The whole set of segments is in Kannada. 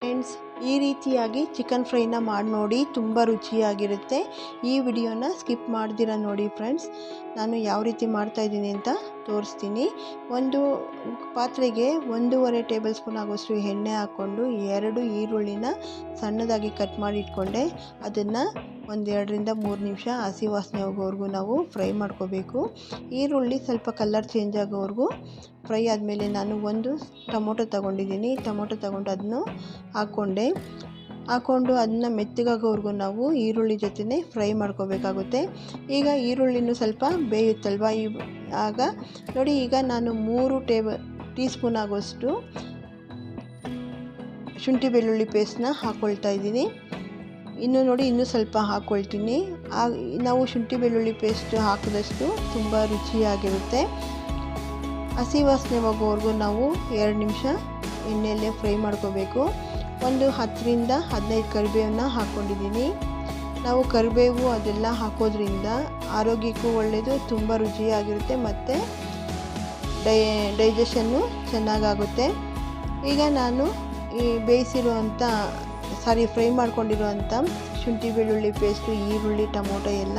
ಫ್ರೆಂಡ್ಸ್, ಈ ರೀತಿಯಾಗಿ ಚಿಕನ್ ಫ್ರೈನ ಮಾಡಿ ನೋಡಿ, ತುಂಬ ರುಚಿಯಾಗಿರುತ್ತೆ. ಈ ವಿಡಿಯೋನ ಸ್ಕಿಪ್ ಮಾಡ್ದಿರ ನೋಡಿ ಫ್ರೆಂಡ್ಸ್. ನಾನು ಯಾವ ರೀತಿ ಮಾಡ್ತಾಯಿದ್ದೀನಿ ಅಂತ ತೋರಿಸ್ತೀನಿ. ಒಂದು ಪಾತ್ರೆಗೆ 1.5 ಟೇಬಲ್ ಸ್ಪೂನ್ ಆಗೋಷ್ಟು ಎಣ್ಣೆ ಹಾಕ್ಕೊಂಡು 2 ಈರುಳ್ಳಿನ ಸಣ್ಣದಾಗಿ ಕಟ್ ಮಾಡಿ ಇಟ್ಕೊಂಡೆ. ಅದನ್ನು 1-2 ನಿಮಿಷ ಹಸಿ ವಾಸನೆ ಹೋಗೋವರೆಗೂ ನಾವು ಫ್ರೈ ಮಾಡ್ಕೋಬೇಕು. ಈರುಳ್ಳಿ ಸ್ವಲ್ಪ ಕಲರ್ ಚೇಂಜ್ ಆಗೋವರೆಗೂ ಫ್ರೈ ಆದಮೇಲೆ ನಾನು ಒಂದು ಟೊಮೊಟೊ ತಗೊಂಡಿದ್ದೀನಿ. ಟೊಮೊಟೊ ತಗೊಂಡು ಅದನ್ನು ಹಾಕ್ಕೊಂಡು ಅದನ್ನ ಮೆತ್ತಗಾಗೋವರೆಗೂ ನಾವು ಈರುಳ್ಳಿ ಜೊತೆನೇ ಫ್ರೈ ಮಾಡ್ಕೋಬೇಕಾಗುತ್ತೆ. ಈಗ ಈರುಳ್ಳಿನೂ ಸ್ವಲ್ಪ ಬೇಯುತ್ತಲ್ವ, ಆಗ ನೋಡಿ, ಈಗ ನಾನು 3 ಟೀ ಸ್ಪೂನ್ ಆಗೋಷ್ಟು ಶುಂಠಿ ಬೆಳ್ಳುಳ್ಳಿ ಪೇಸ್ಟ್ನ ಹಾಕ್ಕೊಳ್ತಾ ಇದ್ದೀನಿ. ಇನ್ನೂ ಸ್ವಲ್ಪ ಹಾಕ್ಕೊಳ್ತೀನಿ. ನಾವು ಶುಂಠಿ ಬೆಳ್ಳುಳ್ಳಿ ಪೇಸ್ಟ್ ಹಾಕಿದಷ್ಟು ತುಂಬ ರುಚಿಯಾಗಿರುತ್ತೆ. ಹಸಿ ವಾಸನೆ ಹೋಗೋವರೆಗೂ ನಾವು 2 ನಿಮಿಷ ಎಣ್ಣೆಯಲ್ಲೇ ಫ್ರೈ ಮಾಡ್ಕೋಬೇಕು. ಒಂದು 10-15 ಕರಿಬೇವನ್ನ ಹಾಕ್ಕೊಂಡಿದ್ದೀನಿ. ನಾವು ಕರಿಬೇವು ಅದೆಲ್ಲ ಹಾಕೋದ್ರಿಂದ ಆರೋಗ್ಯಕ್ಕೂ ಒಳ್ಳೆಯದು, ತುಂಬ ರುಚಿಯಾಗಿರುತ್ತೆ ಮತ್ತು ಡೈಜೆಷನ್ನು ಚೆನ್ನಾಗಾಗುತ್ತೆ. ಈಗ ನಾನು ಈ ಫ್ರೈ ಮಾಡ್ಕೊಂಡಿರೋಂಥ ಶುಂಠಿ ಬೆಳ್ಳುಳ್ಳಿ ಪೇಸ್ಟು, ಈರುಳ್ಳಿ, ಟೊಮೊಟೊ ಎಲ್ಲ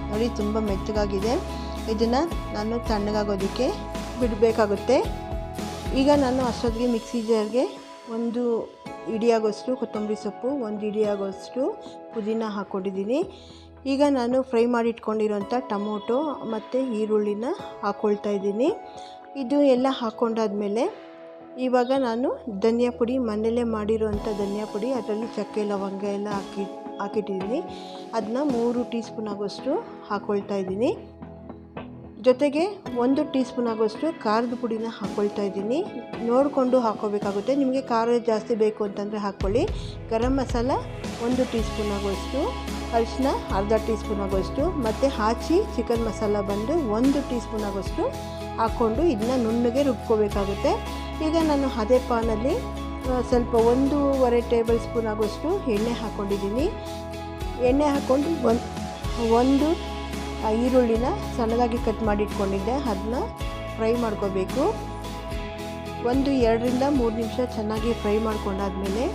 ನೋಡಿ ತುಂಬ ಮೆತ್ತಗಾಗಿದೆ. ಇದನ್ನು ನಾನು ತಣ್ಣಗಾಗೋದಕ್ಕೆ ಬಿಡಬೇಕಾಗುತ್ತೆ. ಈಗ ನಾನು ಅಷ್ಟೊತ್ತಿಗೆ ಮಿಕ್ಸಿ ಜಾರ್ಗೆ 1 ಹಿಡಿಯಾಗೋಷ್ಟು ಕೊತ್ತಂಬರಿ ಸೊಪ್ಪು, 1 ಹಿಡಿಯಾಗೋಷ್ಟು ಪುದೀನ ಹಾಕ್ಕೊಂಡಿದ್ದೀನಿ. ಈಗ ನಾನು ಫ್ರೈ ಮಾಡಿ ಇಟ್ಕೊಂಡಿರೋಂಥ ಟೊಮೊಟೊ ಮತ್ತು ಈರುಳ್ಳಿನ ಹಾಕ್ಕೊಳ್ತಾ ಇದ್ದೀನಿ. ಇದು ಎಲ್ಲ ಹಾಕ್ಕೊಂಡಾದ್ಮೇಲೆ ಇವಾಗ ನಾನು ಧನಿಯಾ ಪುಡಿ, ಮನೆಯಲ್ಲೇ ಮಾಡಿರೋಂಥ ಧನಿಯಾ ಪುಡಿ, ಅದರಲ್ಲಿ ಚಕ್ಕೆ ಲವಂಗ ಎಲ್ಲ ಹಾಕಿಟ್ಟಿದ್ದೀನಿ. ಅದನ್ನ 3 ಟೀ ಸ್ಪೂನ್ ಆಗೋಷ್ಟು ಹಾಕ್ಕೊಳ್ತಾ ಇದ್ದೀನಿ. ಜೊತೆಗೆ 1 ಟೀ ಸ್ಪೂನ್ ಆಗೋಷ್ಟು ಖಾರದ ಪುಡಿನ ಹಾಕ್ಕೊಳ್ತಾ ಇದ್ದೀನಿ. ನೋಡಿಕೊಂಡು ಹಾಕ್ಕೋಬೇಕಾಗುತ್ತೆ. ನಿಮಗೆ ಖಾರ ಜಾಸ್ತಿ ಬೇಕು ಅಂತಂದರೆ ಹಾಕ್ಕೊಳ್ಳಿ. ಗರಂ ಮಸಾಲ 1 ಟೀ ಸ್ಪೂನ್ ಆಗೋಷ್ಟು, ಅರಿಶಿನ ಅರ್ಧ ಟೀ ಸ್ಪೂನ್ ಆಗೋಷ್ಟು, ಮತ್ತು ಚಿಕನ್ ಮಸಾಲ ಬಂದು 1 ಟೀ ಸ್ಪೂನ್ ಆಗೋಷ್ಟು ಹಾಕ್ಕೊಂಡು ಇದನ್ನ ನುಣ್ಣಗೆ ರುಬ್ಕೋಬೇಕಾಗುತ್ತೆ. ಈಗ ನಾನು ಅದೇ ಪಾನಲ್ಲಿ ಸ್ವಲ್ಪ 1.5 ಟೇಬಲ್ ಸ್ಪೂನ್ ಆಗೋಷ್ಟು ಎಣ್ಣೆ ಹಾಕ್ಕೊಂಡಿದ್ದೀನಿ. ಎಣ್ಣೆ ಹಾಕ್ಕೊಂಡು ಒಂದು ಈರುಳ್ಳಿನ ಸಣ್ಣದಾಗಿ ಕಟ್ ಮಾಡಿ ಇಟ್ಕೊಂಡಿದ್ದೆ, ಅದನ್ನ ಫ್ರೈ ಮಾಡ್ಕೋಬೇಕು. 2-3 ನಿಮಿಷ ಚೆನ್ನಾಗಿ ಫ್ರೈ ಮಾಡ್ಕೊಂಡಾದ್ಮೇಲೆ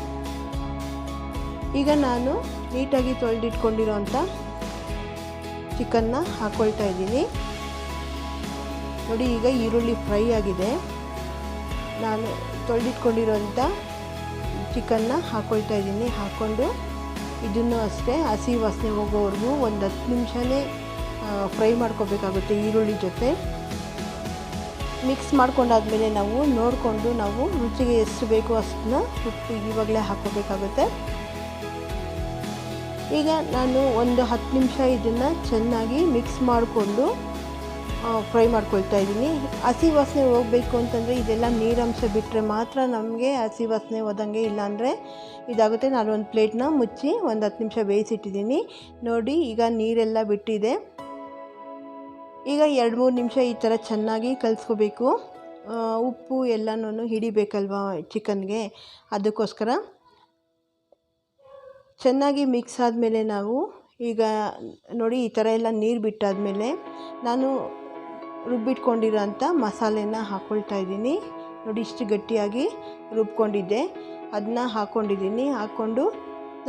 ಈಗ ನಾನು ನೀಟಾಗಿ ತೊಳೆದಿಟ್ಕೊಂಡಿರೋಂಥ ಚಿಕನ್ನ ಹಾಕ್ಕೊಳ್ತಾ ಇದ್ದೀನಿ. ನೋಡಿ, ಈಗ ಈರುಳ್ಳಿ ಫ್ರೈ ಆಗಿದೆ. ನಾನು ತೊಳೆದಿಟ್ಕೊಂಡಿರೋಂಥ ಚಿಕನ್ನ ಹಾಕ್ಕೊಳ್ತಾ ಇದ್ದೀನಿ. ಹಾಕ್ಕೊಂಡು ಇದನ್ನು ಅಷ್ಟೇ ಹಸಿ ವಾಸನೆ ಹೋಗೋವರೆಗೂ 10 ನಿಮಿಷನೇ ಫ್ರೈ ಮಾಡ್ಕೋಬೇಕಾಗುತ್ತೆ ಈರುಳ್ಳಿ ಜೊತೆ. ಮಿಕ್ಸ್ ಮಾಡ್ಕೊಂಡಾದ್ಮೇಲೆ ನಾವು ನೋಡಿಕೊಂಡು ನಾವು ರುಚಿಗೆ ಎಷ್ಟು ಬೇಕೋ ಅಷ್ಟನ್ನ ಉಪ್ಪು ಇವಾಗಲೇ ಹಾಕ್ಕೋಬೇಕಾಗುತ್ತೆ. ಈಗ ನಾನು 10 ನಿಮಿಷ ಇದನ್ನು ಚೆನ್ನಾಗಿ ಮಿಕ್ಸ್ ಮಾಡಿಕೊಂಡು ಫ್ರೈ ಮಾಡ್ಕೊಳ್ತಾ ಇದ್ದೀನಿ. ಹಸಿ ವಾಸನೆ ಹೋಗಬೇಕು ಅಂತಂದರೆ ಇದೆಲ್ಲ ನೀರಂಶ ಬಿಟ್ಟರೆ ಮಾತ್ರ ನಮಗೆ ಹಸಿ ವಾಸನೆ ಹೋದಂಗೆ, ಇಲ್ಲಾಂದರೆ ಇದಾಗುತ್ತೆ. ನಾನು ಒಂದು ಪ್ಲೇಟ್ನ ಮುಚ್ಚಿ 10 ನಿಮಿಷ ಬೇಯಿಸಿಟ್ಟಿದ್ದೀನಿ. ನೋಡಿ, ಈಗ ನೀರೆಲ್ಲ ಬಿಟ್ಟಿದೆ. ಈಗ 2-3 ನಿಮಿಷ ಈ ಥರ ಚೆನ್ನಾಗಿ ಕಲಿಸ್ಕೋಬೇಕು. ಉಪ್ಪು ಎಲ್ಲನೂ ಹಿಡಿಬೇಕಲ್ವ ಚಿಕನ್ಗೆ, ಅದಕ್ಕೋಸ್ಕರ ಚೆನ್ನಾಗಿ ಮಿಕ್ಸ್ ಆದಮೇಲೆ ನಾವು ಈಗ ನೋಡಿ ಈ ಥರ ಎಲ್ಲ ನೀರು ಬಿಟ್ಟಾದಮೇಲೆ ನಾನು ರುಬ್ಬಿಟ್ಕೊಂಡಿರೋಂಥ ಮಸಾಲೆನ ಹಾಕ್ಕೊಳ್ತಾ ಇದ್ದೀನಿ. ನೋಡಿ, ಇಷ್ಟು ಗಟ್ಟಿಯಾಗಿ ರುಬ್ಕೊಂಡಿದ್ದೆ, ಅದನ್ನ ಹಾಕ್ಕೊಂಡಿದ್ದೀನಿ. ಹಾಕ್ಕೊಂಡು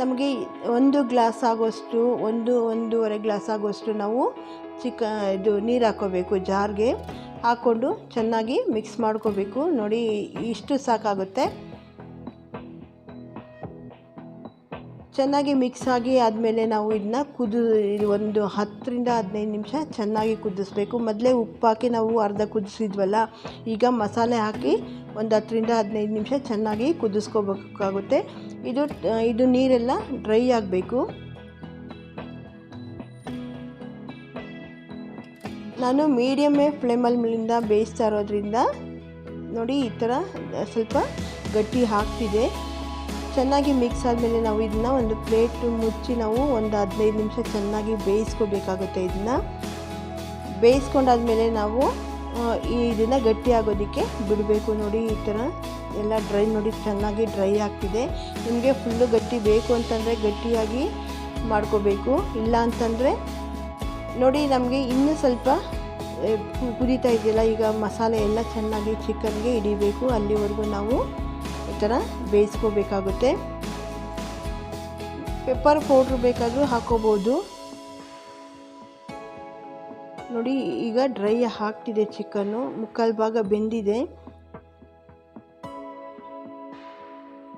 ನಮಗೆ 1 ಗ್ಲಾಸ್ ಆಗೋಷ್ಟು, 1-1.5 ಗ್ಲಾಸ್ ಆಗೋಷ್ಟು ನಾವು ನೀರು ಹಾಕ್ಕೋಬೇಕು. ಜಾರ್ಗೆ ಹಾಕ್ಕೊಂಡು ಚೆನ್ನಾಗಿ ಮಿಕ್ಸ್ ಮಾಡ್ಕೋಬೇಕು. ನೋಡಿ, ಇಷ್ಟು ಸಾಕಾಗುತ್ತೆ. ಚೆನ್ನಾಗಿ ಮಿಕ್ಸ್ ಆಗಿ ಆದಮೇಲೆ ನಾವು ಇದನ್ನ ಒಂದು 10-15 ನಿಮಿಷ ಚೆನ್ನಾಗಿ ಕುದಿಸ್ಬೇಕು. ಮೊದಲೇ ಉಪ್ಪು ಹಾಕಿ ನಾವು ಅರ್ಧ ಕುದಿಸಿದ್ವಲ್ಲ, ಈಗ ಮಸಾಲೆ ಹಾಕಿ ಒಂದು 10-15 ನಿಮಿಷ ಚೆನ್ನಾಗಿ ಕುದಿಸ್ಕೋಬೇಕಾಗುತ್ತೆ. ಇದು ನೀರೆಲ್ಲ ಡ್ರೈ ಆಗಬೇಕು. ನಾನು ಮೀಡಿಯಮ್ಮೇ ಫ್ಲೇಮಲ್ಲಿಂದ ಬೇಯಿಸ್ತಾ ಇರೋದ್ರಿಂದ ನೋಡಿ ಈ ಥರ ಸ್ವಲ್ಪ ಗಟ್ಟಿ ಆಗ್ತಿದೆ. ಚೆನ್ನಾಗಿ ಮಿಕ್ಸ್ ಆದಮೇಲೆ ನಾವು ಇದನ್ನ ಒಂದು ಪ್ಲೇಟ್ ಮುಚ್ಚಿ ನಾವು ಒಂದು 15 ನಿಮಿಷ ಚೆನ್ನಾಗಿ ಬೇಯಿಸ್ಕೋಬೇಕಾಗುತ್ತೆ. ಇದನ್ನು ಬೇಯಿಸ್ಕೊಂಡಾದ್ಮೇಲೆ ನಾವು ಇದನ್ನು ಗಟ್ಟಿ ಆಗೋದಕ್ಕೆ ಬಿಡಬೇಕು. ನೋಡಿ, ಈ ಥರ ಎಲ್ಲ ನೋಡಿ ಚೆನ್ನಾಗಿ ಡ್ರೈ ಆಗ್ತಿದೆ. ನಿಮಗೆ ಫುಲ್ಲು ಗಟ್ಟಿ ಬೇಕು ಅಂತಂದರೆ ಗಟ್ಟಿಯಾಗಿ ಮಾಡ್ಕೋಬೇಕು. ಇಲ್ಲ ಅಂತಂದರೆ ನೋಡಿ, ನಮಗೆ ಇನ್ನೂ ಸ್ವಲ್ಪ ಕುದೀತಾ ಇದೆಯಲ್ಲ, ಈಗ ಮಸಾಲೆ ಎಲ್ಲ ಚೆನ್ನಾಗಿ ಚಿಕನ್ಗೆ ಹಿಡಿಬೇಕು. ಅಲ್ಲಿವರೆಗೂ ನಾವು ಥರ ಬೇಯಿಸ್ಕೋಬೇಕಾಗುತ್ತೆ. ಪೆಪ್ಪರ್ ಪೌಡ್ರ್ ಬೇಕಾದರೂ ಹಾಕೋಬೋದು. ನೋಡಿ ಈಗ ಡ್ರೈ ಆಗ್ತಿದೆ ಚಿಕನ್ನು, ಮುಕ್ಕಾಲು ಭಾಗ ಬೆಂದಿದೆ.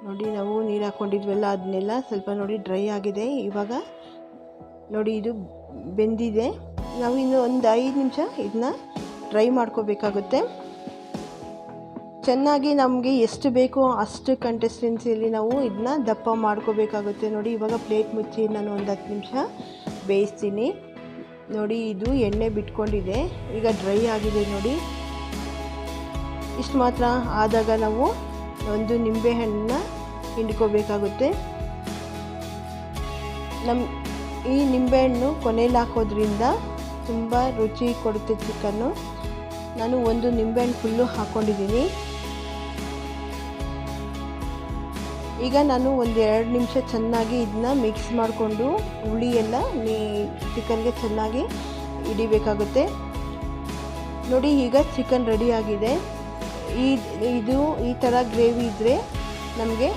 ನೋಡಿ ನಾವು ನೀರು ಹಾಕ್ಕೊಂಡಿದ್ವಲ್ಲ ಅದನ್ನೆಲ್ಲ ಸ್ವಲ್ಪ ನೋಡಿ ಡ್ರೈ ಆಗಿದೆ. ಇವಾಗ ನೋಡಿ ಇದು ಬೆಂದಿದೆ. ನಾವು ಇನ್ನು ಒಂದು 5 ನಿಮಿಷ ಇದನ್ನ ಡ್ರೈ ಮಾಡ್ಕೋಬೇಕಾಗುತ್ತೆ. ಚೆನ್ನಾಗಿ ನಮಗೆ ಎಷ್ಟು ಬೇಕೋ ಅಷ್ಟು ಕನ್ಸಿಸ್ಟೆನ್ಸಿಯಲ್ಲಿ ನಾವು ಇದನ್ನ ದಪ್ಪ ಮಾಡ್ಕೋಬೇಕಾಗುತ್ತೆ. ನೋಡಿ ಇವಾಗ ಪ್ಲೇಟ್ ಮುಚ್ಚಿ ನಾನು ಒಂದು 10 ನಿಮಿಷ ಬೇಯಿಸ್ತೀನಿ. ನೋಡಿ ಇದು ಎಣ್ಣೆ ಬಿಟ್ಕೊಂಡಿದೆ, ಈಗ ಡ್ರೈ ಆಗಿದೆ. ನೋಡಿ ಇಷ್ಟು ಮಾತ್ರ ಆದಾಗ ನಾವು ಒಂದು ನಿಂಬೆಹಣ್ಣನ್ನ ಹಿಂಡ್ಕೋಬೇಕಾಗುತ್ತೆ. ಈ ನಿಂಬೆಹಣ್ಣು ಕೊನೆಯಲ್ಲಿ ಹಾಕೋದ್ರಿಂದ ತುಂಬ ರುಚಿ ಕೊಡುತ್ತೆ ಚಿಕನ್ನು. ನಾನು ಒಂದು ನಿಂಬೆಹಣ್ಣು ಫುಲ್ಲು ಹಾಕ್ಕೊಂಡಿದ್ದೀನಿ. ಈಗ ನಾನು ಒಂದು 2 ನಿಮಿಷ ಚೆನ್ನಾಗಿ ಇದನ್ನ ಮಿಕ್ಸ್ ಮಾಡಿಕೊಂಡು ಹುಳಿ ಎಲ್ಲ ಚಿಕನ್ಗೆ ಚೆನ್ನಾಗಿ ಹಿಡಿಬೇಕಾಗುತ್ತೆ. ನೋಡಿ ಈಗ ಚಿಕನ್ ರೆಡಿ ಆಗಿದೆ. ಇದು ಈ ಥರ ಗ್ರೇವಿ ಇದ್ದರೆ ನಮಗೆ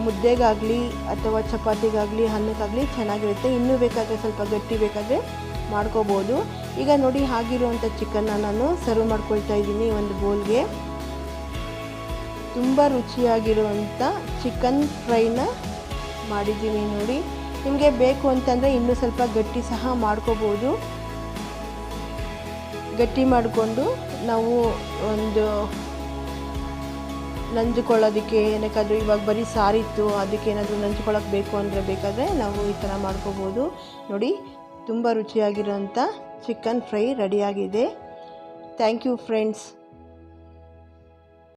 ಮುದ್ದೆಗಾಗಲಿ ಅಥವಾ ಚಪಾತಿಗಾಗಲಿ ಅನ್ನಕ್ಕಾಗಲಿ ಚೆನ್ನಾಗಿರುತ್ತೆ. ಇನ್ನೂ ಬೇಕಾದರೆ ಸ್ವಲ್ಪ ಗಟ್ಟಿ ಬೇಕಾದರೆ ಮಾಡ್ಕೋಬೋದು. ಈಗ ನೋಡಿ ಆಗಿರುವಂಥ ಚಿಕನ್ನ ನಾನು ಸರ್ವ್ ಮಾಡ್ಕೊಳ್ತಾ ಇದ್ದೀನಿ ಒಂದು ಬೌಲ್ಗೆ. ತುಂಬ ರುಚಿಯಾಗಿರುವಂಥ ಚಿಕನ್ ಫ್ರೈನ ಮಾಡಿದ್ದೀನಿ. ನೋಡಿ ನಿಮಗೆ ಬೇಕು ಅಂತಂದರೆ ಇನ್ನೂ ಸ್ವಲ್ಪ ಗಟ್ಟಿ ಸಹ ಮಾಡ್ಕೋಬೋದು. ಗಟ್ಟಿ ಮಾಡಿಕೊಂಡು ನಾವು ಒಂದು ನಂಜುಕೊಳ್ಳೋದಕ್ಕೆ ಏನಕ್ಕಾದರೂ, ಇವಾಗ ಬರೀ ಸಾರಿತ್ತು ಅದಕ್ಕೆ ಏನಾದರೂ ನಂಚ್ಕೊಳ್ಳೋಕೆ ಬೇಕು ಅಂದರೆ ಬೇಕಾದರೆ ನಾವು ಈ ಥರ ಮಾಡ್ಕೋಬೋದು. ನೋಡಿ ತುಂಬ ರುಚಿಯಾಗಿರೋಂಥ ಚಿಕನ್ ಫ್ರೈ ರೆಡಿಯಾಗಿದೆ. Thank you friends.